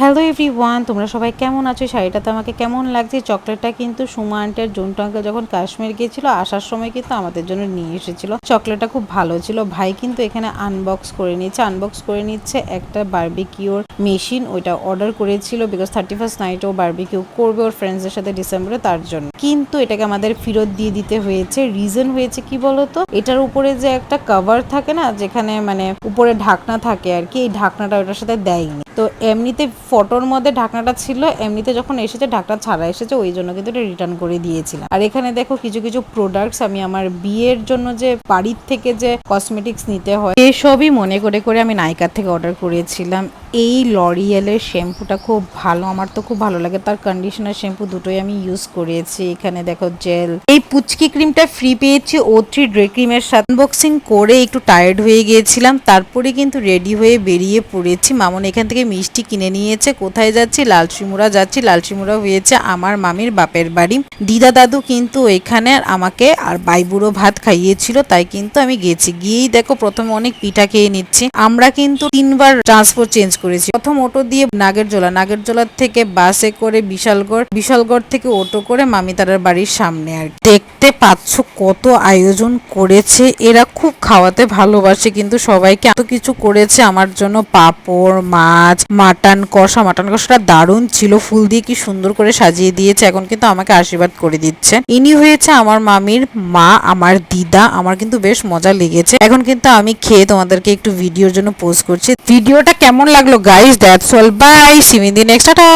Hello everyone, তোমরা সবাই কেমন আছো? শাড়িটাতে আমাকে কেমন লাগছে? চকলেটটা কিন্তু সুমা আন্টি আর জন্টু আঙ্কেল যখন কাশ্মীর গিয়েছিল আসার সময় কিন্তু আমাদের জন্য নিয়ে এসেছিল। চকলেটটা খুব ভালো ছিল। ভাই কিন্তু এখানে আনবক্স করে নিচ্ছে একটা বারবিকিউর মেশিন। ওইটা অর্ডার করেছিল বিকজ 31st নাইট ও বারবিকিউ করবে ওর ফ্রেন্ডসদের সাথে ডিসেম্বরে, তার জন্য। কিন্তু এটাকে আমাদের ফেরত দিয়ে দিতে হয়েছে। রিজন হয়েছে কি বলতো, এটার উপরে যে একটা কভার থাকে না, যেখানে মানে উপরে ঢাকনা থাকে আর কি, এই ঢাকনাটা ওটার সাথে দেয়নি। তো এমনিতে ফটোর মধ্যে ঢাকনাটা ছিল, এমনিতে যখন এসেছে ঢাকনা ছাড়া এসেছে, ওই জন্য কিন্তু এটা রিটার্ন করে দিয়েছিলাম। আর এখানে দেখো কিছু কিছু প্রোডাক্টস আমি আমার বিয়ের জন্য যে বাড়ির থেকে যে কসমেটিক্স নিতে হয় এসবই মনে করে করে আমি নাইকার থেকে অর্ডার করেছিলাম। এই লরিয়েলের শ্যাম্পুটা খুব ভালো, আমার তো খুব ভালো লাগে। তার কন্ডিশনার শ্যাম্পু দুটোই আমি ইউজ করেছি। এখানে দেখো জেল, এই পুচকি ক্রিমটা ফ্রি পেয়েছি O3 ড্রে ক্রিমের সাথে। আনবক্সিং করে একটু টায়ার্ড হয়ে গিয়েছিলাম, তারপরে কিন্তু রেডি হয়ে বেরিয়ে পড়েছি। মামুন এখান থেকে মিষ্টি কিনে নিয়েছে। কোথায় যাচ্ছি? লালশ্রীমুড়া যাচ্ছি। লালশ্রীমুড়া হয়েছে আমার মামির বাপের বাড়ি। দিদা দাদু কিন্তু এখানে আমাকে আর বাইবুড়ো ভাত খাইয়েছিল, তাই কিন্তু আমি গেছি। গিয়েই দেখো প্রথমে অনেক পিঠা খেয়ে নিচ্ছি। আমরা কিন্তু 3বার ট্রান্সপোর্ট চেঞ্জ করেছি। প্রথম অটো দিয়ে নাগেরজোলার থেকে বাসে করে বিশালগড় থেকে অটো করে মামিতারার বাড়ির সামনে। আর দেখতে পাচ্ছ কত আয়োজন করেছে এরা, খুব খাওয়াতে ভালোবাসে কিন্তু সবাইকে। এত কিছু করেছে আমার জন্য, পাঁপড়, মাছ, মাটন কষাটা দারুণ ছিল। ফুল দিয়ে কি সুন্দর করে সাজিয়ে দিয়েছে। এখন কিন্তু আমাকে আশীর্বাদ করে দিচ্ছে। ইনি হয়েছে আমার মামির মা, আমার দিদা। আমার কিন্তু বেশ মজা লেগেছে। এখন কিন্তু আমি খেয়ে তোমাদেরকে একটু ভিডিওর জন্য পোস্ট করছি। ভিডিওটা কেমন লাগলো guys? That's all, bye, see you in the next. Tata.